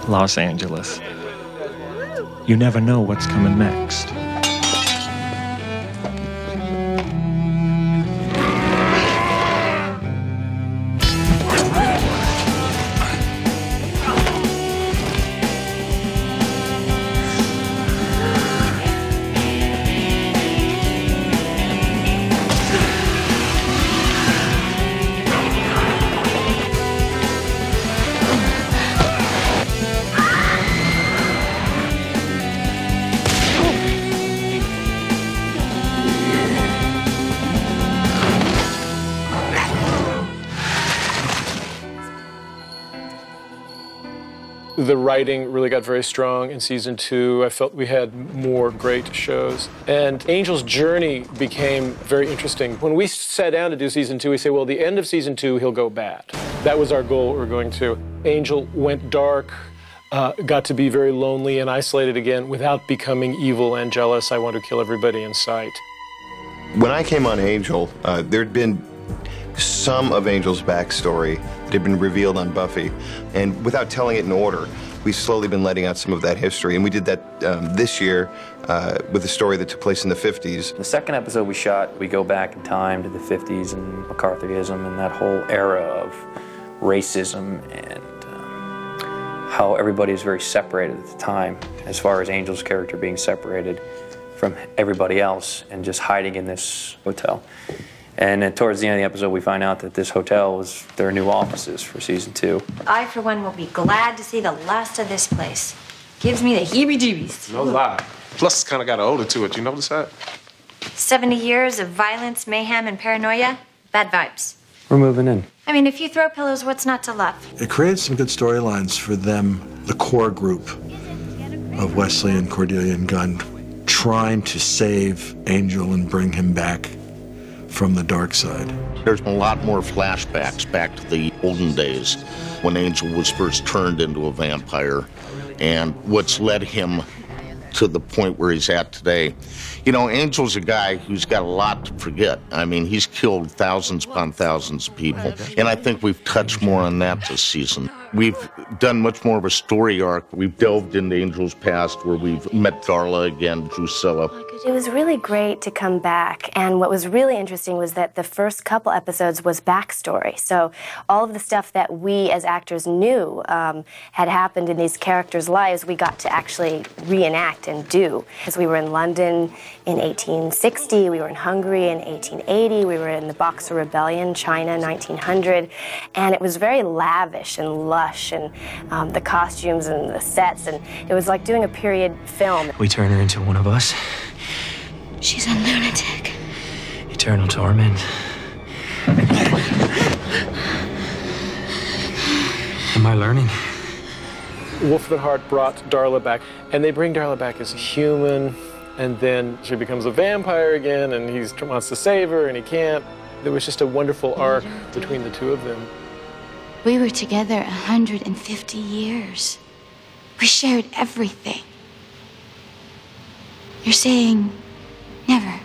Los Angeles. You never know what's coming next. The writing really got very strong in season 2. I felt we had more great shows. And Angel's journey became very interesting. When we sat down to do season 2, we say, well, the end of season 2, he'll go bad. That was our goal we were going to. Angel went dark, got to be very lonely and isolated again without becoming evil and jealous. I want to kill everybody in sight. When I came on Angel, there'd been some of Angel's backstory that had been revealed on Buffy, and without telling it in order, we've slowly been letting out some of that history, and we did that this year with a story that took place in the 50s. The second episode we shot, we go back in time to the 50s and McCarthyism and that whole era of racism and how everybody was very separated at the time, as far as Angel's character being separated from everybody else and just hiding in this hotel. And then towards the end of the episode, we find out that this hotel was their new offices for season 2. I, for one, will be glad to see the last of this place. Gives me the heebie-jeebies. No lie. Plus, it's kind of got an odor to it. You notice that? 70 years of violence, mayhem, and paranoia. Bad vibes. We're moving in. I mean, if you throw pillows, what's not to love? It created some good storylines for them, the core group of Wesley and Cordelia and Gunn, trying to save Angel and bring him back from the dark side. There's a lot more flashbacks back to the olden days when Angel was first turned into a vampire and what's led him to the point where he's at today. You know, Angel's a guy who's got a lot to forget. I mean, he's killed thousands upon thousands of people, and I think we've touched more on that this season. We've done much more of a story arc. We've delved into Angel's past where we've met Darla again, Drusilla. It was really great to come back, and what was really interesting was that the first couple episodes was backstory. So all of the stuff that we as actors knew had happened in these characters' lives, we got to actually reenact and do. Because we were in London in 1860, we were in Hungary in 1880, we were in the Boxer Rebellion, China, 1900, and it was very lavish and lush, and the costumes and the sets, and it was like doing a period film. We turn her into one of us. She's a lunatic. Eternal torment. Am I learning? Wolfman Hart brought Darla back, and they bring Darla back as a human, and then she becomes a vampire again, and he wants to save her, and he can't. There was just a wonderful arc between the two of them. We were together 150 years. We shared everything. You're saying never.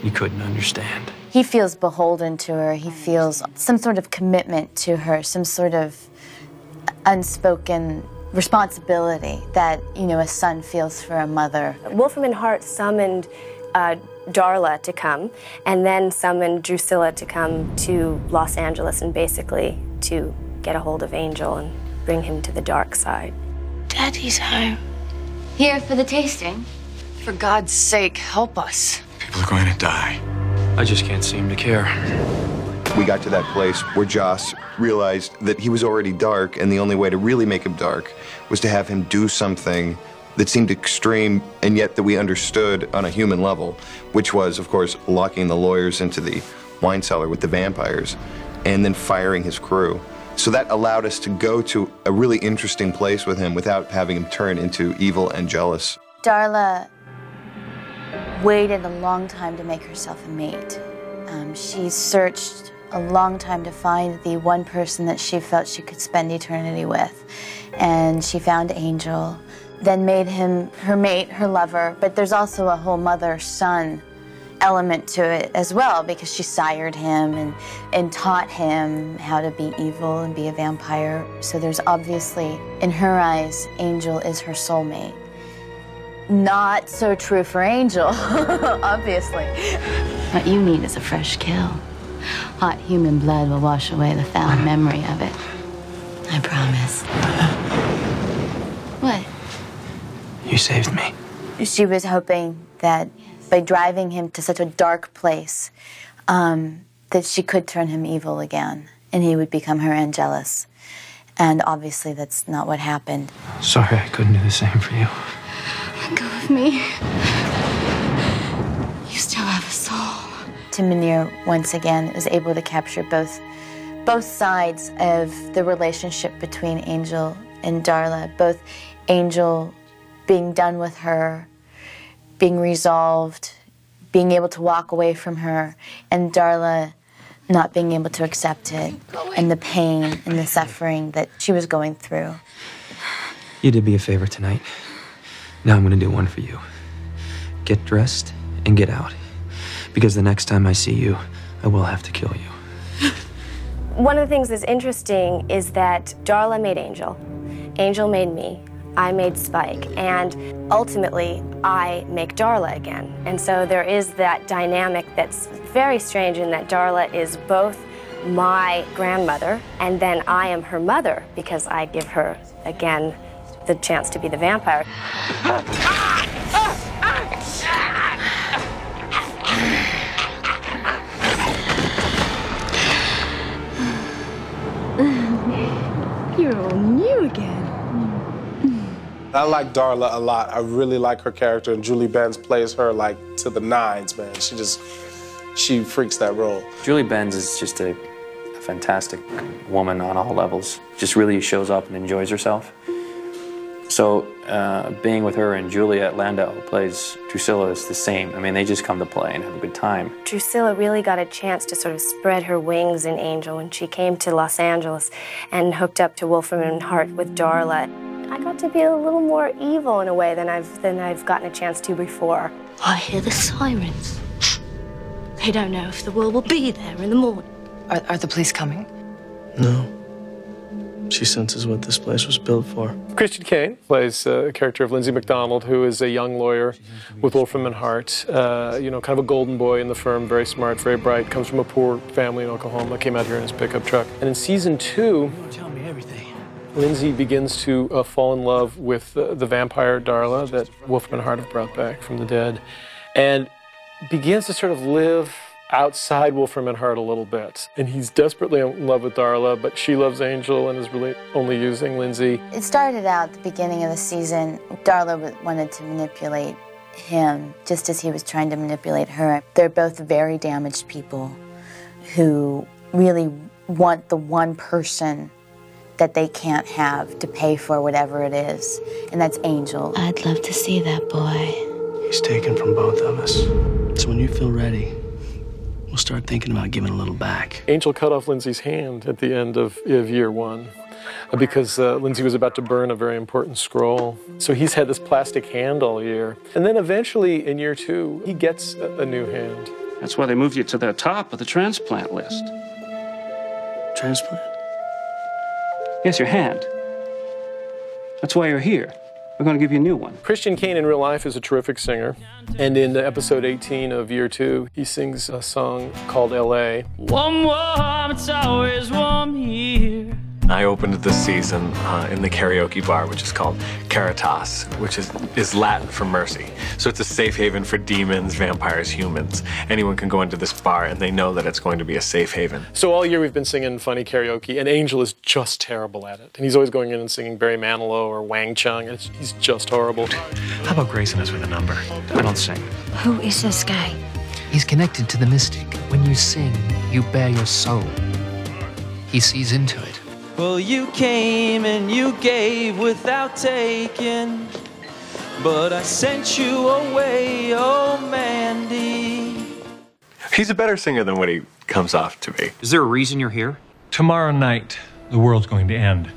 You couldn't understand. He feels beholden to her. He feels some sort of commitment to her, some sort of unspoken responsibility that, you know, a son feels for a mother. Wolfman Hart summoned Darla to come, and then summoned Drusilla to come to Los Angeles and basically to get a hold of Angel and bring him to the dark side. Daddy's home. Here for the tasting? For God's sake, help us. People are going to die. I just can't seem to care. We got to that place where Joss realized that he was already dark, and the only way to really make him dark was to have him do something that seemed extreme, and yet that we understood on a human level, which was, of course, locking the lawyers into the wine cellar with the vampires, and then firing his crew. So that allowed us to go to a really interesting place with him without having him turn into evil and jealous. Darla waited a long time to make herself a mate. She searched a long time to find the one person that she felt she could spend eternity with. And she found Angel, then made him her mate, her lover. But there's also a whole mother-son element to it as well, because she sired him and taught him how to be evil and be a vampire. So there's obviously, in her eyes, Angel is her soulmate. Not so true for Angel, obviously. What you need is a fresh kill. Hot human blood will wash away the foul memory of it. I promise. What? You saved me. She was hoping that by driving him to such a dark place, that she could turn him evil again, and he would become her Angelus. And obviously that's not what happened. Sorry I couldn't do the same for you. Let go of me. You still have a soul. Tim Minear, once again, is able to capture both sides of the relationship between Angel and Darla. Both Angel being done with her, being resolved, being able to walk away from her, and Darla not being able to accept it, and the pain and the suffering that she was going through. You did me a favor tonight. Now I'm gonna do one for you. Get dressed and get out. Because the next time I see you, I will have to kill you. One of the things that's interesting is that Darla made Angel, Angel made me, I made Spike, and ultimately I make Darla again. And so there is that dynamic that's very strange in that Darla is both my grandmother and then I am her mother because I give her, again, the chance to be the vampire. You're all new again. I like Darla a lot. I really like her character, and Julie Benz plays her like to the nines, man. She freaks that role. Julie Benz is just a fantastic woman on all levels. Just really shows up and enjoys herself. So being with her and Juliet Landau, who plays Drusilla, is the same. I mean, they just come to play and have a good time. Drusilla really got a chance to sort of spread her wings in Angel when she came to Los Angeles and hooked up to Wolfram and Hart with Darla. I got to be a little more evil in a way than I've gotten a chance to before. I hear the sirens. They don't know if the world will be there in the morning. Are the police coming? No. She senses what this place was built for. Christian Kane plays a character of Lindsay McDonald, who is a young lawyer with Wolfram and Hart. You know, kind of a golden boy in the firm, very smart, very bright, comes from a poor family in Oklahoma, came out here in his pickup truck. And in season 2, Tell me everything. Lindsay begins to fall in love with the vampire Darla that Wolfram and Hart have brought back from the dead, and begins to sort of live outside Wolfram and Hart a little bit. And he's desperately in love with Darla, but she loves Angel and is really only using Lindsay. It started out at the beginning of the season. Darla wanted to manipulate him just as he was trying to manipulate her. They're both very damaged people who really want the one person that they can't have to pay for whatever it is, and that's Angel. I'd love to see that boy. He's taken from both of us. So when you feel ready, we'll start thinking about giving a little back. Angel cut off Lindsay's hand at the end of year 1 because Lindsay was about to burn a very important scroll. So he's had this plastic hand all year. And then eventually in year 2, he gets a new hand. That's why they moved you to the top of the transplant list. Transplant? Yes, your hand. That's why you're here. We're going to give you a new one. Christian Kane in real life is a terrific singer. And in episode 18 of year 2, he sings a song called L.A. One warm, it's always warm here. I opened this season in the karaoke bar, which is called Caritas, which is Latin for mercy. So it's a safe haven for demons, vampires, humans. Anyone can go into this bar and they know that it's going to be a safe haven. So all year we've been singing funny karaoke, and Angel is just terrible at it. And he's always going in and singing Barry Manilow or Wang Chung, and he's just horrible. How about gracing us with a number? I don't sing. Who is this guy? He's connected to the mystic. When you sing, you bare your soul. He sees into it. Well, you came and you gave without taking, but I sent you away, oh Mandy. He's a better singer than what he comes off to be. Is there a reason you're here? Tomorrow night, the world's going to end.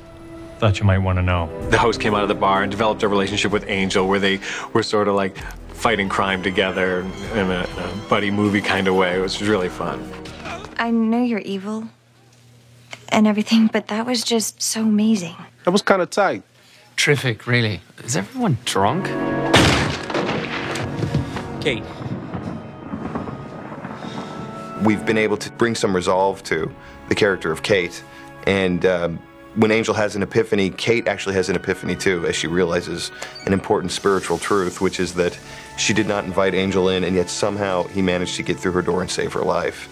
thought you might want to know. The host came out of the bar and developed a relationship with Angel where they were sort of like fighting crime together in a buddy movie kind of way. It was really fun. I know you're evil and everything, but that was just so amazing. That was kind of tight. Terrific, really. Is everyone drunk? Kate. We've been able to bring some resolve to the character of Kate, and when Angel has an epiphany, Kate actually has an epiphany too, as she realizes an important spiritual truth, which is that she did not invite Angel in, and yet somehow he managed to get through her door and save her life,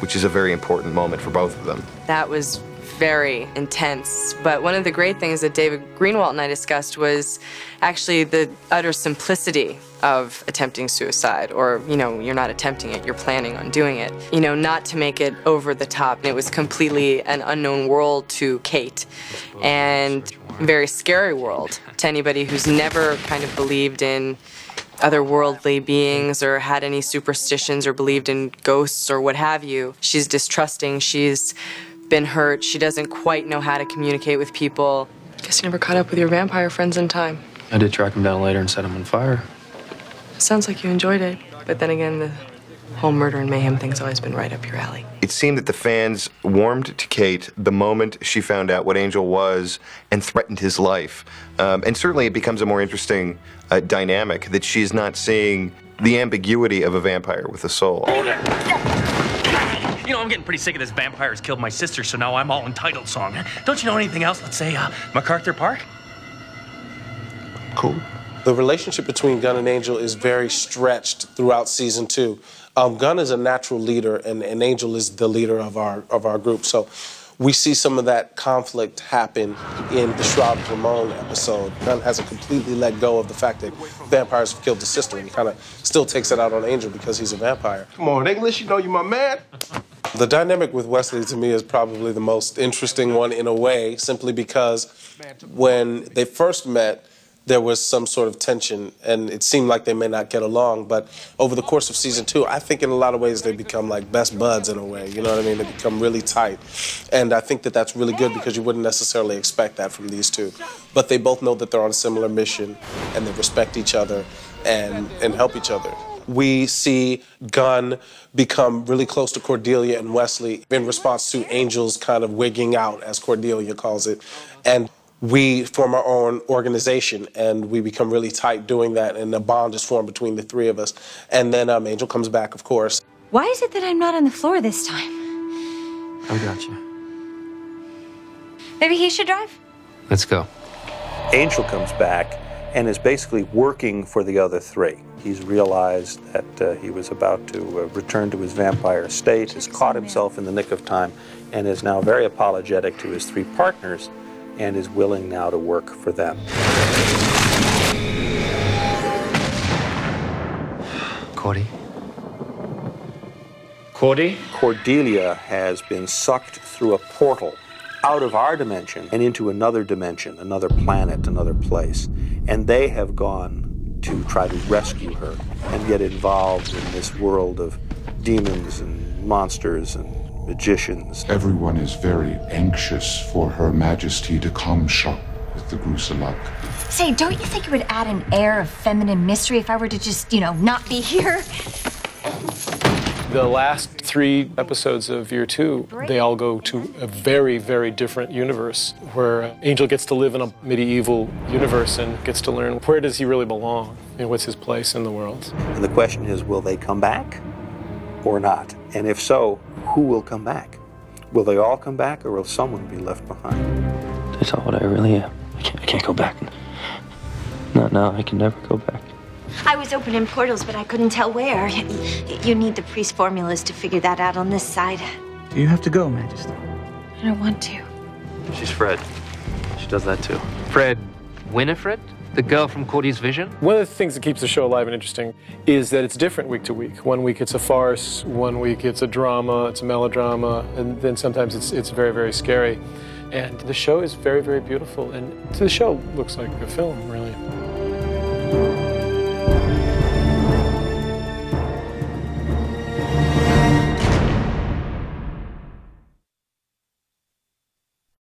which is a very important moment for both of them. That was very intense, but one of the great things that David Greenwalt and I discussed was actually the utter simplicity of attempting suicide, or, you know, you're not attempting it, you're planning on doing it. You know, not to make it over the top. It was completely an unknown world to Kate, and a very scary world to anybody who's never kind of believed in otherworldly beings or had any superstitions or believed in ghosts or what have you. She's distrusting, she's been hurt, she doesn't quite know how to communicate with people. Guess you never caught up with your vampire friends in time. I did track him down later and set him on fire. Sounds like you enjoyed it, but then again, the whole murder and mayhem thing's always been right up your alley. It seemed that the fans warmed to Kate the moment she found out what Angel was and threatened his life. And certainly it becomes a more interesting dynamic that she's not seeing the ambiguity of a vampire with a soul. You know, I'm getting pretty sick of this vampires killed my sister, so now I'm all entitled song. Don't you know anything else? Let's say MacArthur Park? Cool. The relationship between Gunn and Angel is very stretched throughout season 2. Gunn is a natural leader, and Angel is the leader of our group. So we see some of that conflict happen in the Shroud of Ramon episode. Gunn hasn't completely let go of the fact that vampires have killed his sister, and he kind of still takes it out on Angel because he's a vampire. Come on, English, you know you're my man. The dynamic with Wesley, to me, is probably the most interesting one in a way, simply because when they first met, there was some sort of tension, and it seemed like they may not get along. But over the course of season 2, I think in a lot of ways they become like best buds in a way. You know what I mean? They become really tight. And I think that that's really good because you wouldn't necessarily expect that from these two. But they both know that they're on a similar mission, and they respect each other and help each other. We see Gunn become really close to Cordelia and Wesley in response to Angel's kind of wigging out, as Cordelia calls it. And we form our own organization, and we become really tight doing that, and a bond is formed between the three of us. And then Angel comes back, of course. Why is it that I'm not on the floor this time? I got you. Maybe he should drive? Let's go. Angel comes back and is basically working for the other three. He's realized that he was about to return to his vampire state, has caught himself in the nick of time, and is now very apologetic to his three partners, and is willing now to work for them. Cordy? Cordy? Cordelia has been sucked through a portal out of our dimension and into another dimension, another planet, another place. And they have gone to try to rescue her and get involved in this world of demons and monsters and magicians. Everyone is very anxious for Her Majesty to come shop with the Gruselak. Say, don't you think it would add an air of feminine mystery if I were to just, you know, not be here? The last 3 episodes of year 2, they all go to a very, very different universe where Angel gets to live in a medieval universe and gets to learn where does he really belong and what's his place in the world. And the question is, will they come back or not? And if so, who will come back? Will they all come back, or will someone be left behind? That's all what I really am. I can't go back. Not now. I can never go back. I was opening portals, but I couldn't tell where. You need the priest formulas to figure that out on this side. Do you have to go, Majesty? I don't want to. She's Fred. She does that too. Fred Winifred? The girl from Cordy's vision? One of the things that keeps the show alive and interesting is that it's different week to week. One week it's a farce, one week it's a drama, it's a melodrama, and then sometimes it's very, very scary. And the show is very, very beautiful, and the show looks like a film, really.